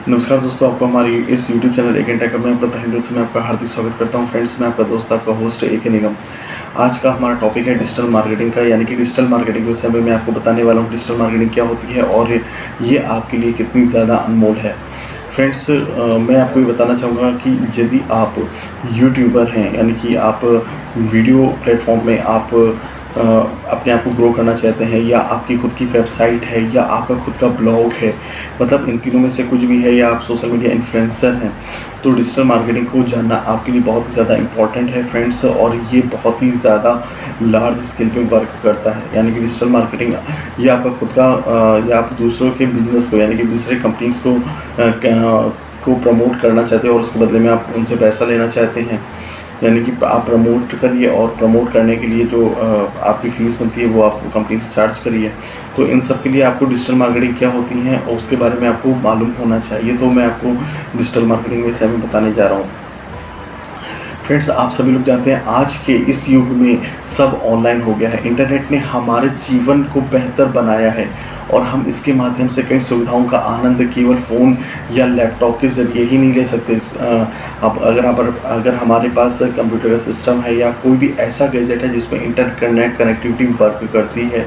नमस्कार दोस्तों, आपको हमारी इस YouTube चैनल एक घंटा में आपका तहे दिल से मैं आपका हार्दिक स्वागत करता हूं। फ्रेंड्स, मैं आपका दोस्त, आपका होस्ट ए के निगम। आज का हमारा टॉपिक है डिजिटल मार्केटिंग का, यानी कि डिजिटल मार्केटिंग के विषय में मैं आपको बताने वाला हूं डिजिटल मार्केटिंग क्या होती है और ये आपके लिए कितनी ज़्यादा अनमोल है। फ्रेंड्स, मैं आपको ये बताना चाहूँगा कि यदि आप यूट्यूबर हैं, यानी कि आप वीडियो प्लेटफॉर्म में आप अपने आप को ग्रो करना चाहते हैं, या आपकी खुद की वेबसाइट है, या आपका खुद का ब्लॉग है, मतलब इन तीनों में से कुछ भी है, या आप सोशल मीडिया इन्फ्लुएंसर हैं, तो डिजिटल मार्केटिंग को जानना आपके लिए बहुत ज़्यादा इम्पॉर्टेंट है फ्रेंड्स। और ये बहुत ही ज़्यादा लार्ज स्केल पे वर्क करता है, यानी कि डिजिटल मार्केटिंग ये आपका खुद का या आप दूसरों के बिजनेस को, यानी कि दूसरे कंपनीज को प्रमोट करना चाहते हैं और उसके बदले में आप उनसे पैसा लेना चाहते हैं, यानी कि आप प्रमोट करिए और प्रमोट करने के लिए जो आपकी फ़ीस बनती है वो आप कंपनी से चार्ज करिए। तो इन सब के लिए आपको डिजिटल मार्केटिंग क्या होती है और उसके बारे में आपको मालूम होना चाहिए। तो मैं आपको डिजिटल मार्केटिंग के विषय में बताने जा रहा हूँ। फ्रेंड्स, आप सभी लोग जानते हैं आज के इस युग में सब ऑनलाइन हो गया है। इंटरनेट ने हमारे जीवन को बेहतर बनाया है और हम इसके माध्यम से कई सुविधाओं का आनंद केवल फ़ोन या लैपटॉप के ज़रिए ही नहीं ले सकते। अब अगर हमारे पास कंप्यूटर का सिस्टम है या कोई भी ऐसा गैजेट है जिसमें इंटरनेट कनेक्टिविटी वर्क करती है,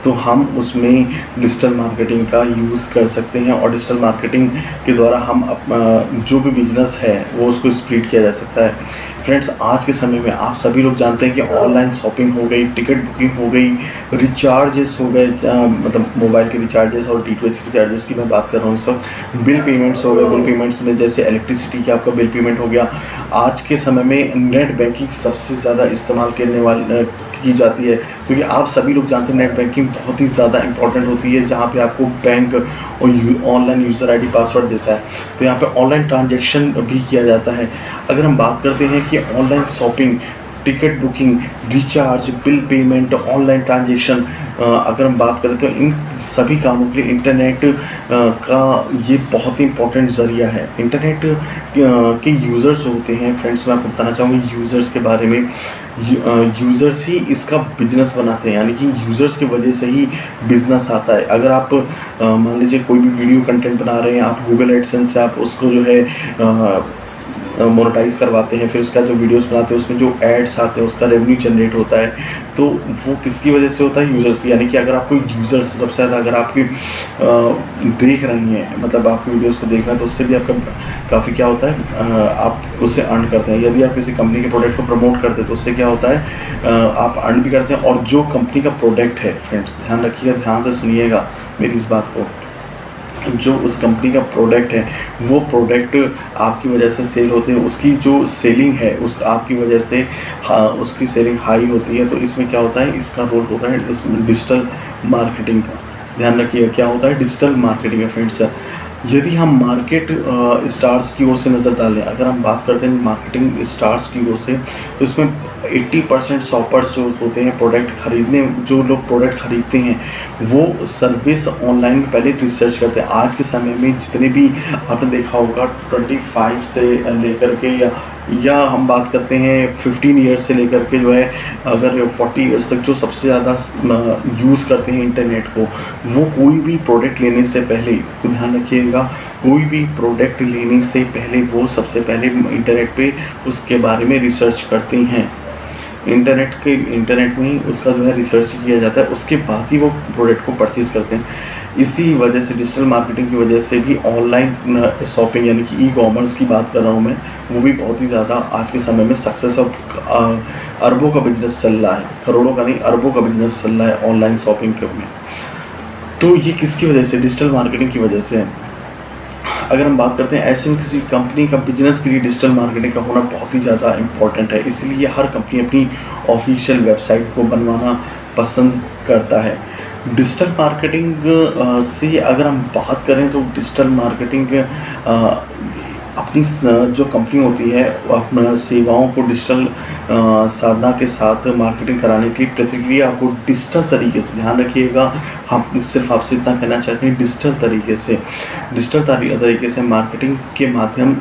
तो हम उसमें डिजिटल मार्केटिंग का यूज़ कर सकते हैं और डिजिटल मार्केटिंग के द्वारा हम जो भी बिजनेस है वो उसको स्प्लिट किया जा सकता है। फ्रेंड्स, आज के समय में आप सभी लोग जानते हैं कि ऑनलाइन शॉपिंग हो गई, टिकट बुकिंग हो गई, रिचार्जेस हो गए, मतलब मोबाइल के रिचार्जेस और DTH रिचार्जेस की मैं बात कर रहा हूँ इस वक्त। बिल पेमेंट्स हो गए, बिल पेमेंट्स में जैसे इलेक्ट्रिसिटी का आपका बिल पेमेंट हो गया। आज के समय में नेट बैंकिंग सबसे ज़्यादा इस्तेमाल की जाती है, क्योंकि आप सभी लोग जानते हैं नेट बैंकिंग बहुत ही ज़्यादा इंपॉर्टेंट होती है, जहाँ पे आपको बैंक और ऑनलाइन यूज़र ID पासवर्ड देता है। तो यहाँ पे ऑनलाइन ट्रांजैक्शन भी किया जाता है। अगर हम बात करते हैं कि online shopping, ticket booking, recharge, bill payment, online transaction, अगर हम बात करें तो इन सभी कामों के लिए इंटरनेट का ये बहुत ही इंपॉर्टेंट ज़रिया है। इंटरनेट के यूज़र्स होते हैं फ्रेंड्स, मैं आपको बताना चाहूँगी यूज़र्स के बारे में। यूज़र्स ही इसका बिजनेस बनाते हैं, यानी कि यूज़र्स की वजह से ही बिज़नेस आता है। अगर आप मान लीजिए कोई भी वीडियो कंटेंट बना रहे हैं, आप गूगल एडसेंस से आप उसको जो है मोनेटाइज करवाते हैं, फिर उसका जो वीडियोस बनाते हैं उसमें जो एड्स आते हैं उसका रेवेन्यू जनरेट होता है, तो वो किसकी वजह से होता है? यूज़र्स। यानी कि अगर आपको यूज़र्स सबसे ज़्यादा अगर आपकी देख रही हैं, मतलब आपकी वीडियोस को देख रहे हैं, तो उससे भी आपका काफ़ी क्या होता है, आप उससे अर्न करते हैं। यदि आप किसी कंपनी के प्रोडक्ट को प्रमोट करते हैं तो उससे क्या होता है, आप अर्न भी करते हैं। और जो कंपनी का प्रोडक्ट है फ्रेंड्स, ध्यान रखिएगा, ध्यान से सुनिएगा मेरी इस बात को, जो उस कंपनी का प्रोडक्ट है वो प्रोडक्ट आपकी वजह से सेल होते हैं, उसकी जो सेलिंग है उस आपकी वजह से उसकी सेलिंग हाई होती है। तो इसमें क्या होता है, इसका रोल होता है डिजिटल मार्केटिंग का। ध्यान रखिएगा क्या होता है, डिजिटल मार्केटिंग है फ्रेंड्स। यदि हम मार्केट स्टार्स की ओर से नज़र डालें, अगर हम बात करते हैं मार्केटिंग स्टार्स की ओर से, तो इसमें 80% शॉपर्स जो होते हैं प्रोडक्ट खरीदने, जो लोग प्रोडक्ट खरीदते हैं वो सर्विस ऑनलाइन पहले रिसर्च करते हैं। आज के समय में जितने भी आपने देखा होगा 25 से लेकर के या हम बात करते हैं 15 ईयर्स से लेकर के जो है अगर 40 ईयर्स तक जो सबसे ज़्यादा यूज़ करते हैं इंटरनेट को, वो कोई भी प्रोडक्ट लेने से पहले, तो ध्यान रखिएगा, कोई भी प्रोडक्ट लेने से पहले वो सबसे पहले इंटरनेट पे उसके बारे में रिसर्च करते हैं। इंटरनेट में ही उसका जो है रिसर्च किया जाता है, उसके बाद ही वो प्रोडक्ट को परचेज़ करते हैं। इसी वजह से डिजिटल मार्केटिंग की वजह से भी ऑनलाइन शॉपिंग, यानी कि ई-कॉमर्स की बात कर रहा हूँ मैं, वो भी बहुत ही ज़्यादा आज के समय में सक्सेस और अरबों का बिजनेस चल रहा है, करोड़ों का नहीं अरबों का बिजनेस चल रहा है ऑनलाइन शॉपिंग के में। तो ये किसकी वजह से? डिजिटल मार्केटिंग की वजह से। अगर हम बात करते हैं ऐसे में किसी कंपनी का बिजनेस के लिए डिजिटल मार्केटिंग का होना बहुत ही ज़्यादा इम्पॉर्टेंट है, इसलिए हर कंपनी अपनी ऑफिशियल वेबसाइट को बनवाना पसंद करता है। डिजिटल मार्केटिंग से अगर हम बात करें तो डिजिटल मार्केटिंग अपनी जो कंपनी होती है वो अपना सेवाओं को डिजिटल साधना के साथ मार्केटिंग कराने की प्रतिक्रिया को डिजिटल तरीके से, ध्यान रखिएगा, हम सिर्फ आपसे इतना कहना चाहते हैं, डिजिटल तरीके से मार्केटिंग के माध्यम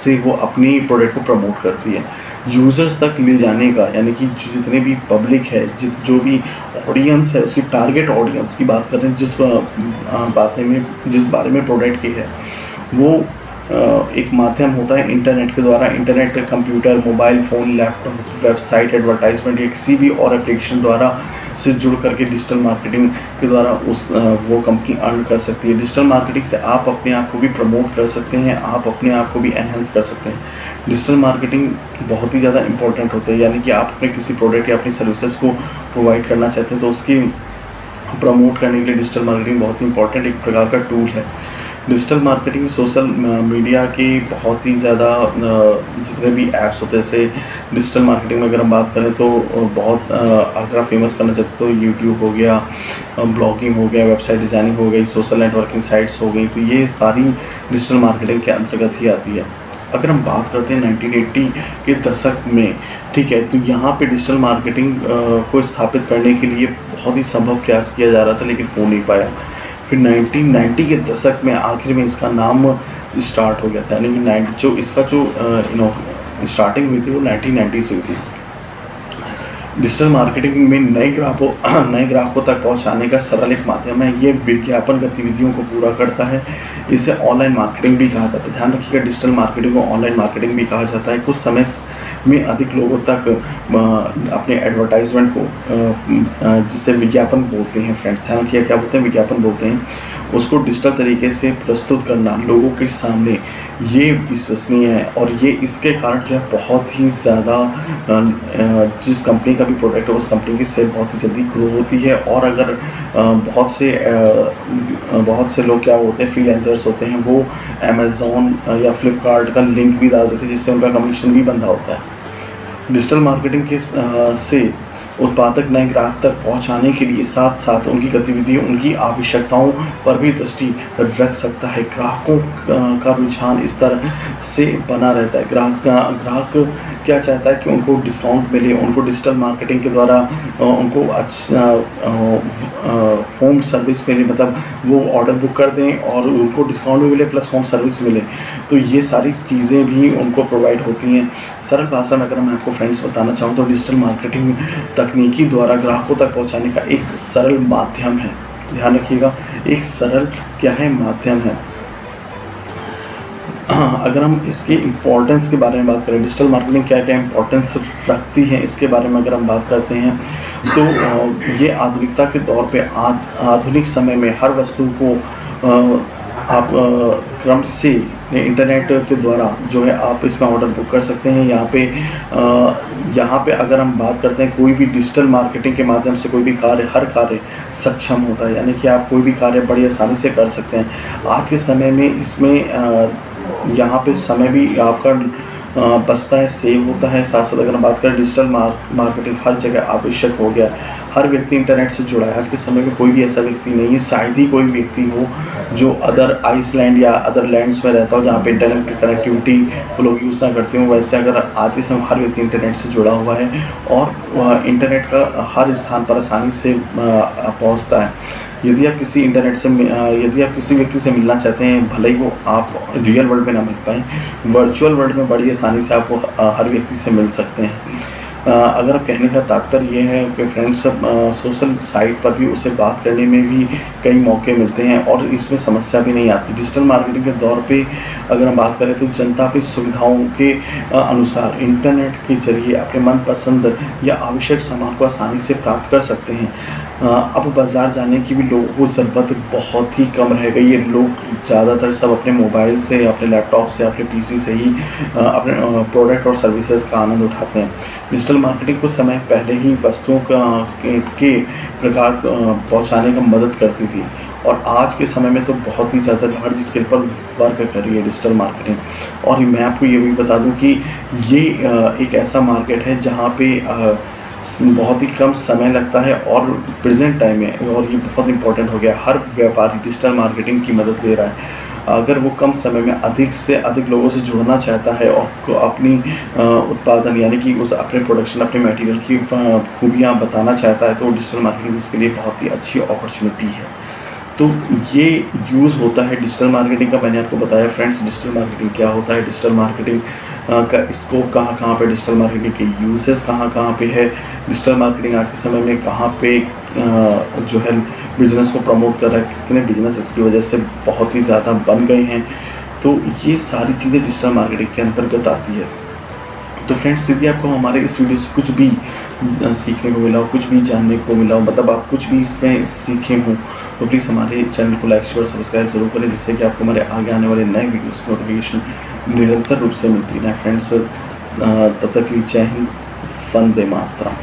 से वो अपनी प्रोडक्ट को प्रमोट करती है यूज़र्स तक ले जाने का। यानी कि जितने भी पब्लिक है, जो भी ऑडियंस है, उसकी टारगेट ऑडियंस की बात कर रहे हैं, जिस बारे में प्रोडक्ट की है, वो एक माध्यम होता है इंटरनेट के द्वारा। Internet, computer, mobile phone, laptop, website, advertisement या किसी भी और एप्लीकेशन द्वारा से जुड़ करके डिजिटल मार्केटिंग के द्वारा वो कंपनी अर्न कर सकती है। डिजिटल मार्केटिंग से आप अपने आप को भी प्रमोट कर सकते हैं, आप अपने आप को भी एनहेंस कर सकते हैं। डिजिटल मार्केटिंग बहुत ही ज़्यादा इंपॉर्टेंट होता है, यानी कि आप अपने किसी प्रोडक्ट या अपनी सर्विसेज को प्रोवाइड करना चाहते हैं तो उसकी प्रमोट करने के लिए डिजिटल मार्केटिंग बहुत ही इंपॉर्टेंट एक प्रकार का टूल है। डिजिटल मार्केटिंग सोशल मीडिया की बहुत ही ज़्यादा जितने भी ऐप्स होते हैं, जैसे डिजिटल मार्केटिंग में अगर हम बात करें तो बहुत अगर आप फेमस करना चाहते हो तो यूट्यूब हो गया, ब्लॉगिंग हो गया, वेबसाइट डिज़ाइनिंग हो गई, सोशल नेटवर्किंग साइट्स हो गई, तो ये सारी डिजिटल मार्केटिंग के अंतर्गत ही आती है। अगर हम बात करते हैं 1980 के दशक में, ठीक है, तो यहाँ पे डिजिटल मार्केटिंग को स्थापित करने के लिए बहुत ही संभव प्रयास किया जा रहा था, लेकिन हो नहीं पाया। फिर 1990 के दशक में आखिर में इसका नाम स्टार्ट हो गया था, यानी कि जो इसका जो स्टार्टिंग हुई थी वो 1990 से हुई थी। डिजिटल मार्केटिंग में नए ग्राहकों तक पहुंचाने का सरल एक माध्यम है। ये विज्ञापन गतिविधियों को पूरा करता है। इसे ऑनलाइन मार्केटिंग भी कहा जाता है। ध्यान रखिएगा, डिजिटल मार्केटिंग को ऑनलाइन मार्केटिंग भी कहा जाता है। कुछ समय में अधिक लोगों तक अपने एडवर्टाइजमेंट को जिसे विज्ञापन बोलते हैं, फ्रेंड्स ध्यान रखिए क्या बोलते हैं, विज्ञापन बोलते हैं, उसको डिजिटल तरीके से प्रस्तुत करना लोगों के सामने, ये विश्वसनीय है। और ये इसके कारण जो है बहुत ही ज़्यादा जिस कंपनी का भी प्रोडक्ट है उस कंपनी की सेल बहुत ही जल्दी ग्रो होती है। और अगर बहुत से लोग क्या होते हैं, फ्रीलांसर्स होते हैं, वो अमेज़ॉन या फ्लिपकार्ट का लिंक भी डाल देते हैं, जिससे उनका कमीशन भी बंधा होता है। डिजिटल मार्केटिंग के से उत्पादक नए ग्राहक तक पहुंचाने के लिए साथ साथ उनकी गतिविधियों, उनकी आवश्यकताओं पर भी दृष्टि रख सकता है। ग्राहकों का रुझान इस तरह से बना रहता है। ग्राहक क्या चाहता है कि उनको डिस्काउंट मिले, उनको डिजिटल मार्केटिंग के द्वारा उनको अच्छा होम सर्विस मिले, मतलब वो ऑर्डर बुक कर दें और उनको डिस्काउंट भी मिले प्लस होम सर्विस मिले, तो ये सारी चीज़ें भी उनको प्रोवाइड होती हैं। सरल भाषा में अगर मैं आपको फ्रेंड्स बताना चाहूँ तो डिजिटल मार्केटिंग तकनीकी द्वारा ग्राहकों तक पहुँचाने का एक सरल माध्यम है। ध्यान रखिएगा, एक सरल क्या है, माध्यम है। अगर हम इसके इम्पोर्टेंस के बारे में बात करें, डिजिटल मार्केटिंग क्या क्या इम्पोर्टेंस रखती है, इसके बारे में अगर हम बात करते हैं तो ये आधुनिकता के दौर पे आधुनिक समय में हर वस्तु को आप क्रम से इंटरनेट के द्वारा जो है आप इसमें ऑर्डर बुक कर सकते हैं। यहाँ पे अगर हम बात करते हैं, कोई भी डिजिटल मार्केटिंग के माध्यम से कोई भी हर कार्य सक्षम होता है, यानी कि आप कोई भी कार्य बड़ी आसानी से कर सकते हैं। आज के समय में इसमें यहाँ पे समय भी आपका बचता है, सेव होता है। साथ साथ अगर हम बात करें, डिजिटल मार्केटिंग हर जगह आवश्यक हो गया। हर व्यक्ति इंटरनेट से जुड़ा है। आज के समय में कोई भी ऐसा व्यक्ति नहीं है, शायद ही कोई व्यक्ति हो जो अदर आइसलैंड या अदर लैंड्स में रहता हो जहाँ पे इंटरनेट की कनेक्टिविटी वो लोग यूज़ ना करते हो। वैसे अगर आज के समय हर व्यक्ति इंटरनेट से जुड़ा हुआ है और इंटरनेट का हर स्थान पर आसानी से पहुँचता है। यदि आप किसी व्यक्ति से मिलना चाहते हैं, भले ही वो आप रियल वर्ल्ड में ना मिल पाएँ, वर्चुअल वर्ल्ड में बड़ी आसानी से आप हर व्यक्ति से मिल सकते हैं। अगर कहने का तात्पर्य ये है कि फ्रेंड्स सोशल साइट पर भी उसे बात करने में भी कई मौके मिलते हैं और इसमें समस्या भी नहीं आती। डिजिटल मार्केटिंग के दौर पे अगर हम बात करें तो जनता अपनी सुविधाओं के अनुसार इंटरनेट के जरिए अपने मनपसंद या आवश्यक सामान को आसानी से प्राप्त कर सकते हैं। अब बाज़ार जाने की भी लोगों को ज़रूरत बहुत ही कम रह गई है। लोग ज़्यादातर सब अपने मोबाइल से, अपने लैपटॉप से, अपने पीसी से ही अपने प्रोडक्ट और सर्विसेज का आनंद उठाते हैं। डिजिटल मार्केटिंग कुछ समय पहले ही वस्तुओं के प्रकार पहुंचाने का मदद करती थी और आज के समय में तो बहुत ही ज़्यादा लार्ज स्केल पर वर्क कर रही है डिजिटल मार्केटिंग। और मैं आपको ये भी बता दूं कि ये एक ऐसा मार्केट है जहां पे बहुत ही कम समय लगता है और प्रेजेंट टाइम में, और ये बहुत इंपॉर्टेंट हो गया, हर व्यापारी डिजिटल मार्केटिंग की मदद ले रहा है। अगर वो कम समय में अधिक से अधिक लोगों से जुड़ना चाहता है और अपनी उत्पादन यानी कि उस अपने प्रोडक्शन, अपने मटेरियल की खूबियाँ बताना चाहता है, तो डिजिटल मार्केटिंग उसके लिए बहुत ही अच्छी अपॉर्चुनिटी है। तो ये यूज़ होता है डिजिटल मार्केटिंग का। मैंने आपको बताया फ्रेंड्स डिजिटल मार्केटिंग क्या होता है, डिजिटल मार्केटिंग का स्कोप कहाँ पे, डिजिटल मार्केटिंग के यूजेस कहाँ पे है, डिजिटल मार्केटिंग आज के समय में कहाँ पे जो है बिजनेस को प्रमोट कर रहा है, कितने बिजनेस इसकी वजह से बहुत ही ज़्यादा बन गए हैं। तो ये सारी चीज़ें डिजिटल मार्केटिंग के अंतर्गत आती है। तो फ्रेंड्स, यदि आपको हमारे इस वीडियो से कुछ भी सीखने को मिला हो, कुछ भी जानने को मिला हो, मतलब आप कुछ भी इसमें सीखे हों, तो प्लीज़ हमारे चैनल को लाइक शेयर और सब्सक्राइब ज़रूर करें, जिससे कि आपको हमारे आगे आने वाले नए वीडियोस की नोटिफिकेशन निरंतर रूप से मिलती रहे। फ्रेंड्स, तब तक के लिए जय हिंद, वंदे मातरम।